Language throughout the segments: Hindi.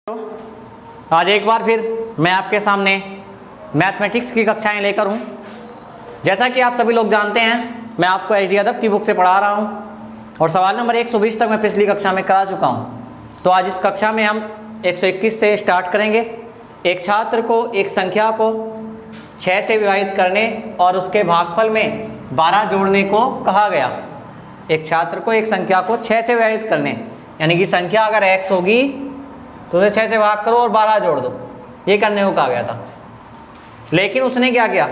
आज एक बार फिर मैं आपके सामने मैथमेटिक्स की कक्षाएं लेकर हूं। जैसा कि आप सभी लोग जानते हैं, मैं आपको एचडी अदब की बुक से पढ़ा रहा हूं और सवाल नंबर 120 तक मैं पिछली कक्षा में करा चुका हूं। तो आज इस कक्षा में हम 121 से स्टार्ट करेंगे। एक छात्र को एक संख्या को 6 से विभाजित करने और उसके भागफल में 12 जोड़ने को कहा गया। एक छात्र को एक संख्या को 6 से विभाजित करने, यानी कि संख्या अगर x होगी तो उसे 6 से भाग करो और 12 जोड़ दो, ये करने को कहा गया था। लेकिन उसने क्या किया,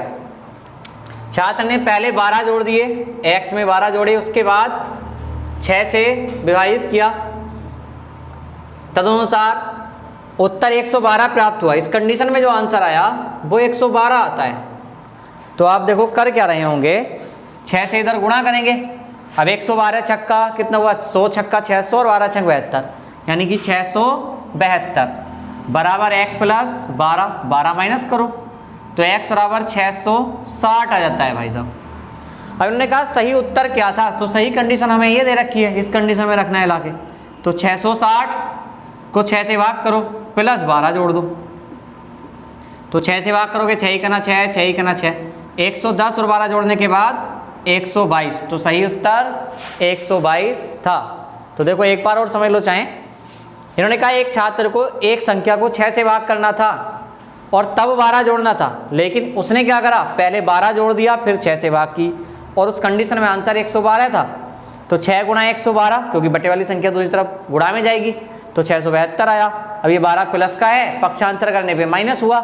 छात्र ने पहले 12 जोड़ दिए, x में 12 जोड़े, उसके बाद 6 से विभाजित किया, तदनुसार उत्तर 112 प्राप्त हुआ। इस कंडीशन में जो आंसर आया वो 112 आता है। तो आप देखो कर क्या रहे होंगे, 6 से इधर गुणा करेंगे। अब 112 छक्का कितना हुआ, 100 छक्का 600 और 12 छक्का 72, यानी कि 672 बराबर x प्लस 12, 12 माइनस करो तो x बराबर 660 आ जाता है भाई साहब। अब उन्होंने कहा सही उत्तर क्या था, तो सही कंडीशन हमें ये दे रखी है, इस कंडीशन में रखना है लाके। तो 660 को 6 से भाग करो प्लस 12 जोड़ दो, तो 6 से भाग करोगे 6 कना 6, 6 कना 6, 110 और 12 जोड़ने के बाद 122। तो सही उत्तर 122 था। तो देखो एक बार और समझ लो चाहे, इन्होंने कहा एक छात्र को एक संख्या को 6 से भाग करना था और तब 12 जोड़ना था, लेकिन उसने क्या करा, पहले 12 जोड़ दिया फिर 6 से भाग की और उस कंडीशन में आंसर 112 था। तो 6 गुणा 112, क्योंकि बटे वाली संख्या दूसरी तरफ गुणा में जाएगी, तो 672 आया। अब ये 12 प्लस का है, पक्षांतर करने पे माइनस हुआ,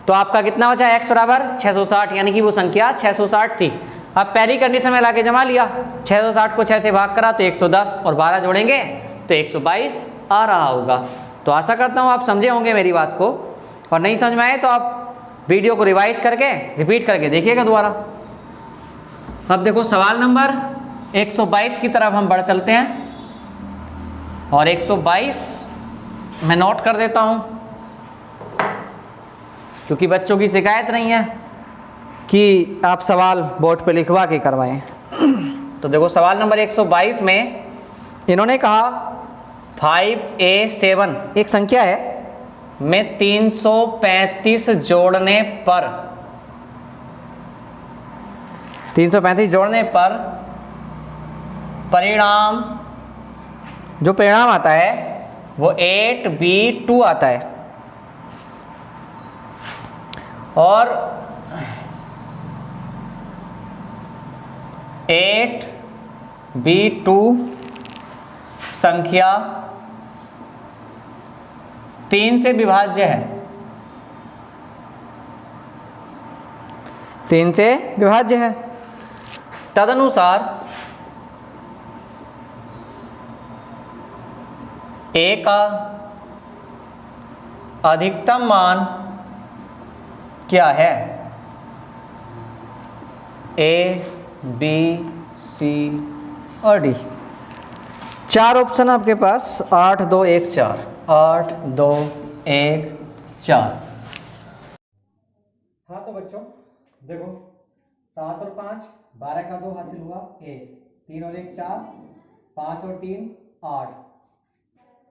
तो आपका कितना बचा, x बराबर 660, यानी कि वो संख्या 660 थी। अब पहली कंडीशन में लाके जमा लिया, 660 को 6 से भाग करा तो 110 और 12 जोड़ेंगे तो 122 आ रहा होगा। तो आशा करता हूँ आप समझे होंगे मेरी बात को, और नहीं समझ में आए तो आप वीडियो को रिवाइज करके रिपीट करके देखिएगा दोबारा। अब देखो सवाल नंबर 122 की तरफ हम बढ़ चलते हैं और 122 मैं नोट कर देता हूँ, क्योंकि बच्चों की शिकायत नहीं है कि आप सवाल बोर्ड पे लिखवा के करवाएं। तो देखो सवाल नंबर 122 में इन्होंने कहा 5a7 एक संख्या है में 335 जोड़ने पर 335 जोड़ने पर परिणाम, जो परिणाम आता है वो 8b2 आता है। और 8b2 संख्या 3 से विभाज्य है, 3 से विभाज्य है। तदनुसार a का अधिकतम मान क्या है, a, b, c और d। 4 ऑप्शन आपके पास, 8 2 1 4, 8 2 1 4। हाँ तो बच्चों देखो 7 और 5, 12 का 2 हासिल हुआ 1, 3 और 1 4, 5 और 3 8,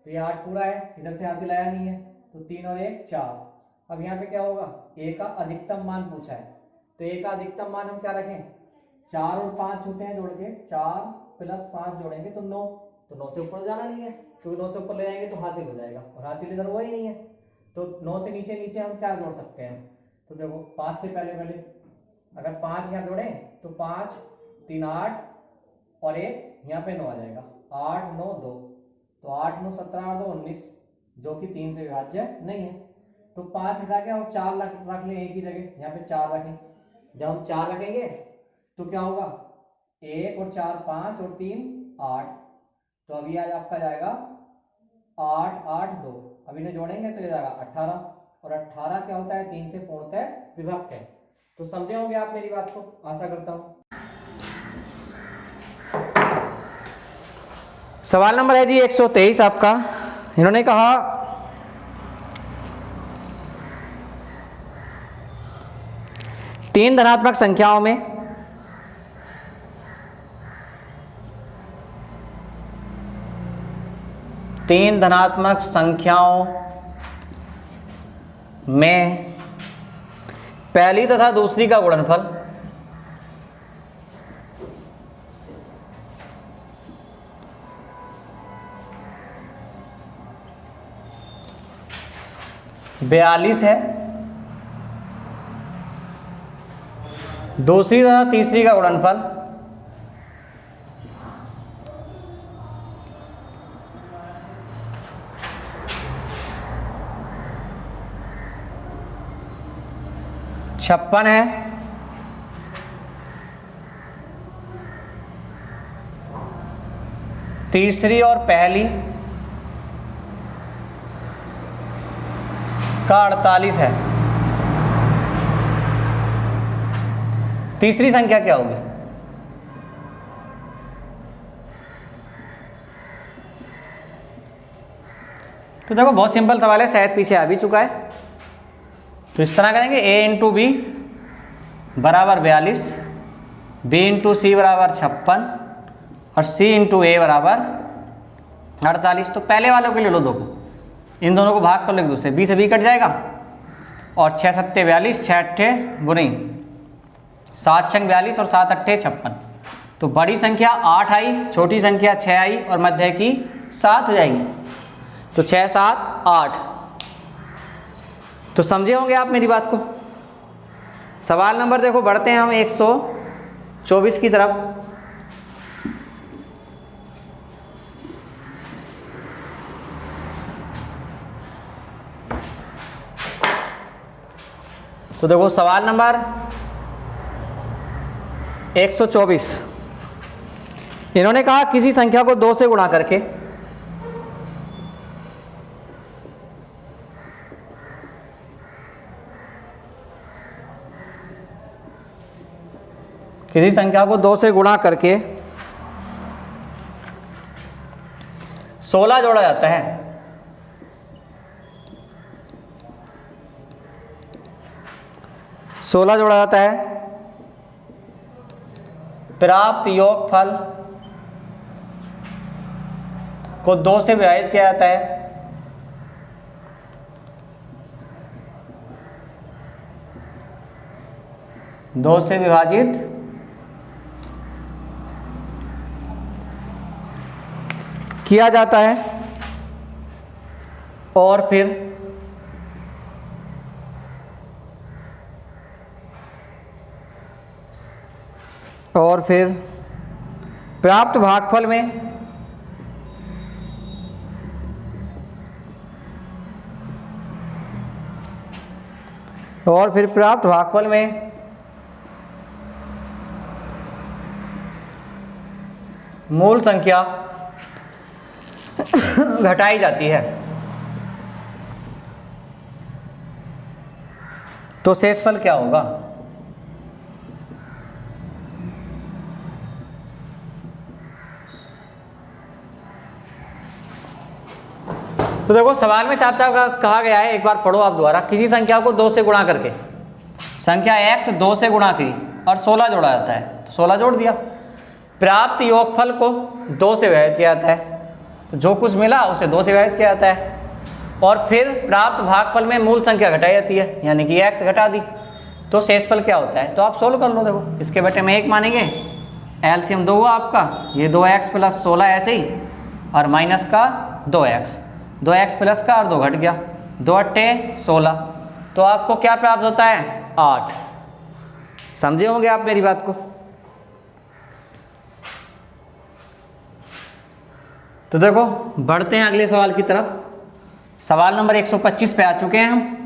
तो ये 8 पूरा है, इधर से हासिल आया नहीं है, तो 3 और 1 4। अब यहाँ पे क्या होगा, a का अधिकतम मान पूछा है, तो a का अधिकतम मान हम क्या रखें, 4 और 5 होते हैं जोड़ के, 4 प्लस 5 जोड़ेंगे तो 9, तो 9 से ऊपर जाना नहीं है, क्योंकि 9 से ऊपर ले जाएंगे तो हासिल हो जाएगा, और हासिल इधर हुआ ही नहीं है। तो 9 से नीचे नीचे हम क्या जोड़ सकते हैं, तो देखो 5 से पहले अगर 5 यहाँ जोड़े तो 5 3 8 और 1 यहाँ पे 9 आ जाएगा, 8 9 2, तो 8 9 17 और 2 19, जो कि 3 से विभाज्य नहीं है। तो 5 हटा के और 4 रख लें एक ही जगह, यहाँ पे 4 रखें। जब हम 4 रखेंगे तो क्या होगा, 1 और 4 5 और 3 8, तो अभी आज आपका जाएगा 8 8 2, अब इन्हें जोड़ेंगे तो ये जाएगा 18, और 18 क्या होता है, 3 से पूर्णतः विभक्त है। तो समझे होंगे आप मेरी बात को, आशा करता हूं। सवाल नंबर है जी 123 आपका। इन्होंने कहा तीन धनात्मक संख्याओं में तीन धनात्मक संख्याओं में पहली तथा दूसरी का गुणनफल बयालीस है, दूसरी तथा तीसरी का गुणनफल छप्पन है, तीसरी और पहली का 48 है। तीसरी संख्या क्या होगी? तो देखो बहुत सिंपल सवाल है, शायद पीछे आ भी चुका है। तो इस तरह करेंगे, a इंटू बी बराबर 42, b इंटू सी बराबर 56 और c इंटू ए बराबर 48। तो पहले वालों के लिए लो, दो इन दोनों को भाग कर लो एक दूसरे, 20 से 20 कट जाएगा और 6 सत्ते 42, 6 अट्ठे बुनी 7 छंग 42 और 7 अट्ठे 56। तो बड़ी संख्या 8 आई, छोटी संख्या 6 आई और मध्य की 7 हो जाएगी। तो 6 7 8। तो समझे होंगे आप मेरी बात को। सवाल नंबर देखो, बढ़ते हैं हम 124 की तरफ। तो देखो सवाल नंबर 124, इन्होंने कहा किसी संख्या को 2 से गुणा करके किसी संख्या को 2 से गुणा करके 16 जोड़ा जाता है। जोड़ा जाता है। प्राप्त योगफल को 2 से विभाजित किया जाता है। दो से विभाजित किया जाता है और फिर प्राप्त भागफल में मूल संख्या घटाई जाती है। तो शेषफल क्या होगा? तो देखो सवाल में साफ साफ कहा गया है, एक बार पढ़ो आप दोबारा। किसी संख्या को 2 से गुणा करके संख्या x 2 से गुणा की और 16 जोड़ा जाता है, तो 16 जोड़ दिया। प्राप्त योगफल को 2 से विभाजित किया जाता है, तो जो कुछ मिला उसे 2 से विभाजित किया जाता है और फिर प्राप्त भागफल में मूल संख्या घटाई जाती है, यानी कि x घटा दी। तो शेषफल क्या होता है? तो आप सोल्व कर लो। देखो इसके बटे में 1 मानेंगे, एलसीएम 2 हुआ आपका, ये 2x प्लस 16 ऐसे ही और माइनस का 2x, 2x प्लस का और 2 घट गया, 2 अट्ठे 16। तो आपको क्या प्राप्त होता है? 8। समझे होंगे आप मेरी बात को। तो देखो बढ़ते हैं अगले सवाल की तरफ। सवाल नंबर 125 पे आ चुके हैं हम।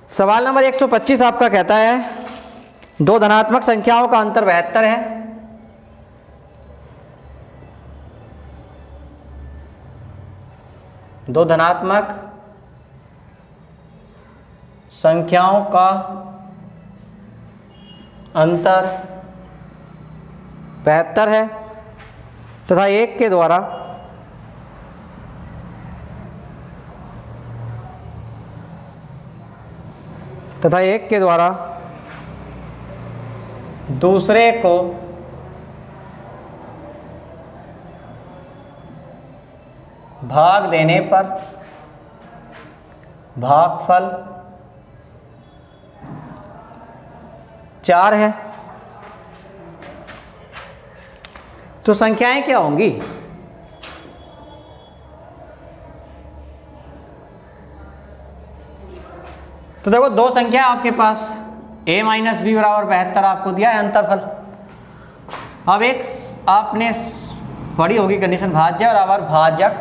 सवाल नंबर 125 आपका कहता है 2 धनात्मक संख्याओं का अंतर 72 है। दो धनात्मक संख्याओं का अंतर 72 है तथा एक के द्वारा दूसरे को भाग देने पर भागफल 4 है। तो संख्याएं क्या होंगी? तो देखो दो संख्या है आपके पास, a माइनस बी बराबर 72 आपको दिया है अंतरफल। अब एक आपने पढ़ी होगी कंडीशन भाज्य और अवर भाजक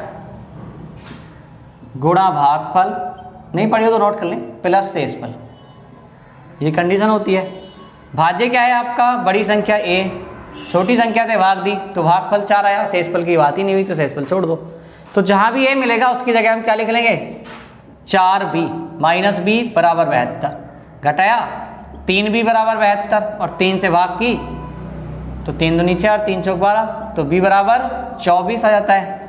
गुणा भागफल, नहीं पढ़ी हो तो नोट कर लें, प्लस शेषफल, ये कंडीशन होती है। भाज्य क्या है आपका? बड़ी संख्या a, छोटी संख्या से भाग दी तो भागफल 4 आया, शेषफल की बात ही नहीं हुई तो शेषफल छोड़ दो। तो जहां भी a मिलेगा उसकी जगह हम क्या लिख लेंगे? 4b माइनस बी बराबर 72, घटाया 3b बराबर 72 और 3 से भाग की तो 3 दूनी 4, 3 चौक 12, तो b बराबर 24 आ जाता है।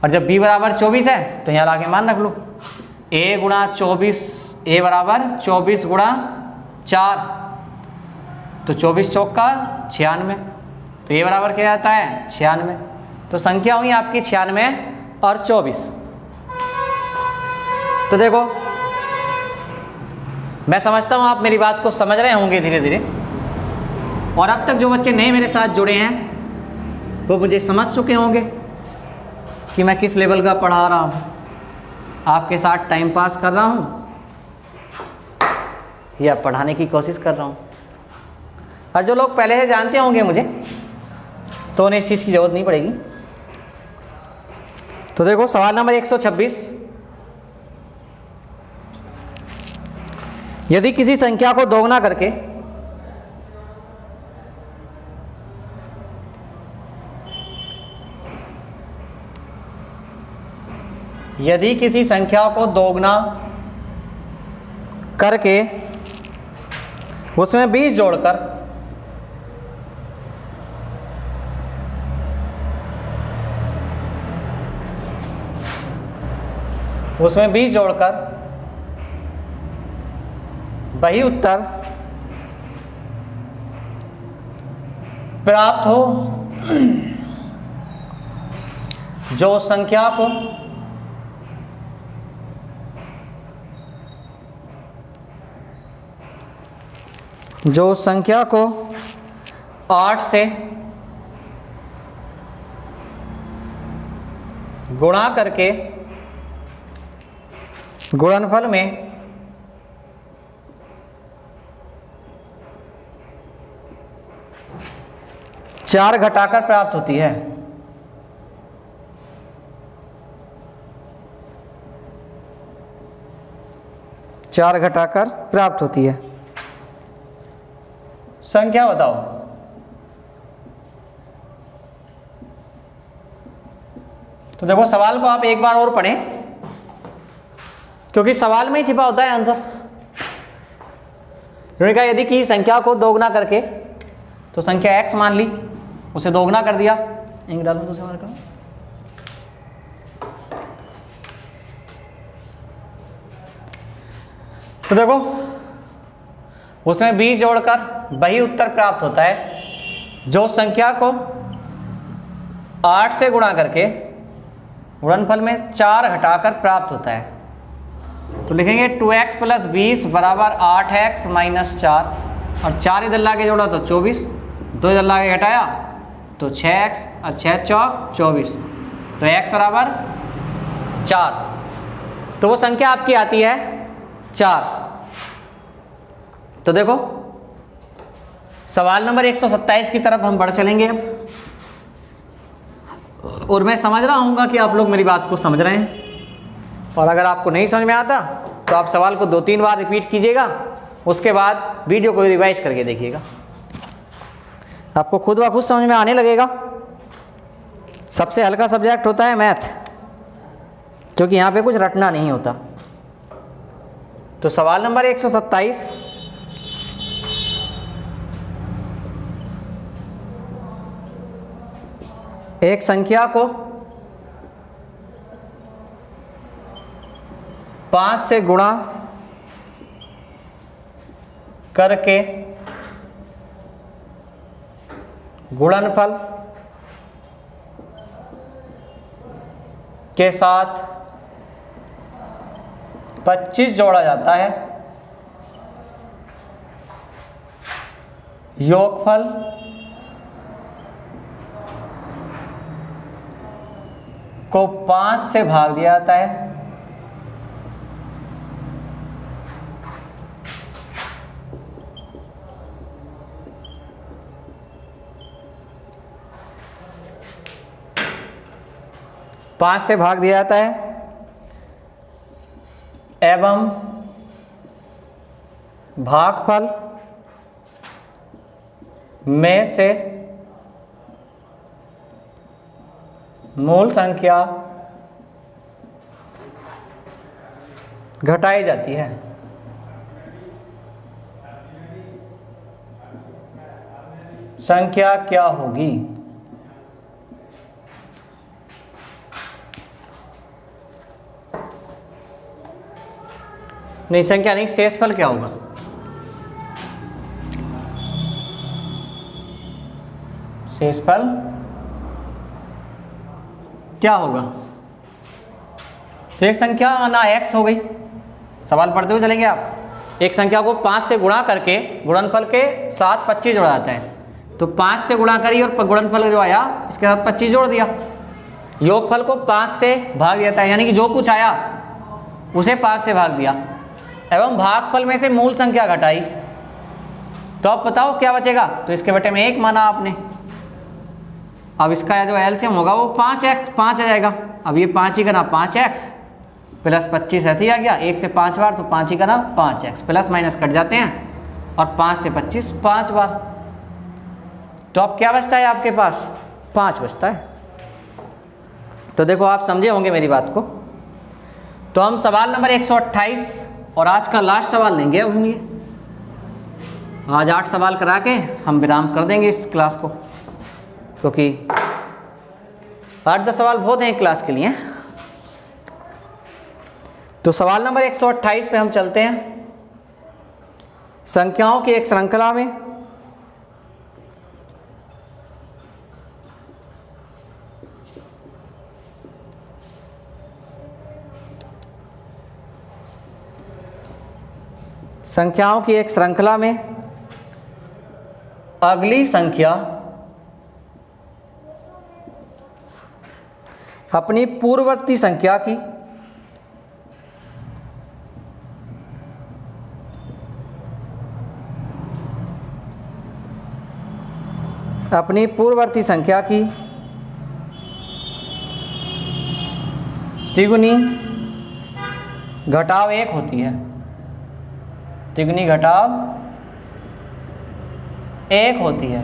और जब b बराबर 24 है तो यहाँ लाके मान रख लो, a गुणा 24, a बराबर 24 गुणा 4, तो 24 चौक का 96, तो a बराबर क्या आता है? 96। तो संख्या हुई आपकी 96 और 24। तो देखो मैं समझता हूँ आप मेरी बात को समझ रहे होंगे धीरे धीरे, और अब तक जो बच्चे नए मेरे साथ जुड़े हैं वो मुझे समझ चुके होंगे कि मैं किस लेवल का पढ़ा रहा हूँ, आपके साथ टाइम पास कर रहा हूँ या पढ़ाने की कोशिश कर रहा हूँ। और जो लोग पहले से जानते होंगे मुझे तो उन्हें इस चीज़ की ज़रूरत नहीं पड़ेगी। तो देखो सवाल नंबर 126, यदि किसी संख्या को दोगुना करके उसमें 20 जोड़कर वही उत्तर प्राप्त हो जो उस संख्या को 8 से गुणा करके गुणनफल में 4 घटाकर प्राप्त होती है। चार घटाकर प्राप्त होती है। संख्या बताओ। तो देखो सवाल को आप एक बार और पढ़ें क्योंकि सवाल में ही छिपा होता है आंसर। उन्होंने कहा यदि किसी संख्या को दोगुना करके, तो संख्या x मान ली, उसे दोगुना कर दिया, इंक डालो तो सवाल करो। तो देखो उसमें 20 जोड़कर वही उत्तर प्राप्त होता है जो संख्या को 8 से गुणा करके गुणनफल में 4 घटाकर प्राप्त होता है। तो लिखेंगे 2x + 20 बराबर 8x - 4, और 4 इधर ला के जोड़ा तो 24, 2 इधर ला के घटाया तो 6x, और 6 चौक 24, तो x बराबर 4। तो वो संख्या आपकी आती है 4। तो देखो सवाल नंबर 127 की तरफ हम बढ़ चलेंगे अब, और मैं समझ रहा हूँगा कि आप लोग मेरी बात को समझ रहे हैं। और अगर आपको नहीं समझ में आता तो आप सवाल को 2-3 बार रिपीट कीजिएगा, उसके बाद वीडियो को रिवाइज करके देखिएगा, आपको खुद ब खुद समझ में आने लगेगा। सबसे हल्का सब्जेक्ट होता है मैथ, क्योंकि यहाँ पे कुछ रटना नहीं होता। तो सवाल नंबर 127, एक संख्या को 5 से गुणा करके गुणनफल के साथ 25 जोड़ा जाता है, योगफल को 5 से भाग दिया जाता है, एवं भागफल में से मूल संख्या घटाई जाती है। संख्या क्या होगी? नहीं, संख्या नहीं, शेषफल क्या होगा? शेषफल क्या होगा? तो एक संख्या ना x हो गई, सवाल पढ़ते हुए चलेंगे आप। एक संख्या को 5 से गुणा करके गुणनफल के साथ 25 जोड़ा जाता है, तो 5 से गुणा करी और गुणनफल जो आया इसके साथ 25 जोड़ दिया। योगफल को 5 से भाग देता है, यानी कि जो कुछ आया उसे 5 से भाग दिया, एवं भागफल में से मूल संख्या घटाई। तो अब बताओ क्या बचेगा? तो इसके बटे में 1 माना आपने। अब इसका जो एलसीएम होगा वो 5 आ जाएगा। अब ये 5 ही करना 5x प्लस 25 ऐसे ही आ गया, 1 से 5 बार, तो 5 ही करना 5x, प्लस माइनस कट जाते हैं और 5 से 25 5 बार। तो अब क्या बचता है आपके पास? 5 बचता है। तो देखो आप समझे होंगे मेरी बात को। तो हम सवाल नंबर 128 और आज का लास्ट सवाल लेंगे। अब हम ये आज 8 सवाल करा के हम विराम कर देंगे इस क्लास को, क्योंकि 8-10 सवाल बहुत हैं क्लास के लिए। तो सवाल नंबर 128 पे हम चलते हैं। संख्याओं की एक श्रृंखला में अगली संख्या अपनी पूर्ववर्ती संख्या की तिगुनी घटाव 1 होती है। तिगुनी घटाव 1 होती है।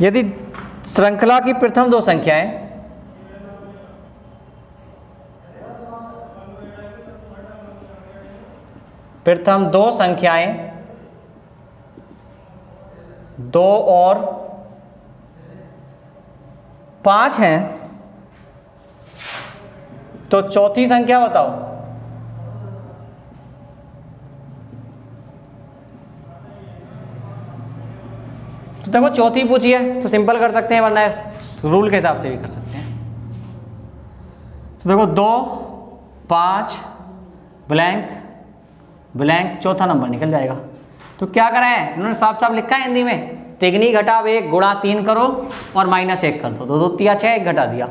यदि श्रृंखला की प्रथम 2 संख्याएं प्रथम 2 संख्याएं 2 और 5 हैं, तो चौथी संख्या बताओ। तो देखो चौथी पूछी है तो सिंपल कर सकते हैं, वरना रूल के हिसाब से भी कर सकते हैं। तो देखो 2 5 ब्लैंक ब्लैंक चौथा नंबर निकल जाएगा। तो क्या करा है इन्होंने साफ साफ लिखा है हिंदी में, तिगनी घटाव 1 गुणा 3 करो और -1 कर दो। 2 2 3 6, 1 घटा दिया।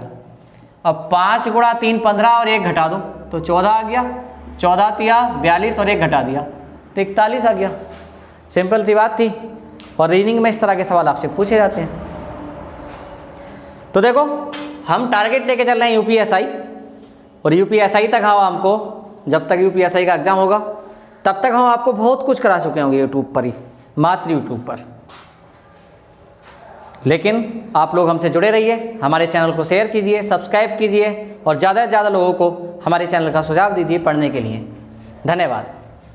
अब 5 गुणा 3 15 और 1 घटा दो तो 14 आ गया। 14 तिया 42 और 1 घटा दिया तो 41 आ गया। सिंपल सी बात थी। और रीजनिंग में इस तरह के सवाल आपसे पूछे जाते हैं। तो देखो हम टारगेट लेके चल रहे हैं यूपीएसआई, और यूपीएसआई तक हमको, जब तक यूपीएसआई का एग्जाम होगा तब तक हम आपको बहुत कुछ करा चुके होंगे यूट्यूब पर ही, मात्र यूट्यूब पर। लेकिन आप लोग हमसे जुड़े रहिए, हमारे चैनल को शेयर कीजिए, सब्सक्राइब कीजिए और ज़्यादा से ज़्यादा लोगों को हमारे चैनल का सुझाव दीजिए पढ़ने के लिए। धन्यवाद।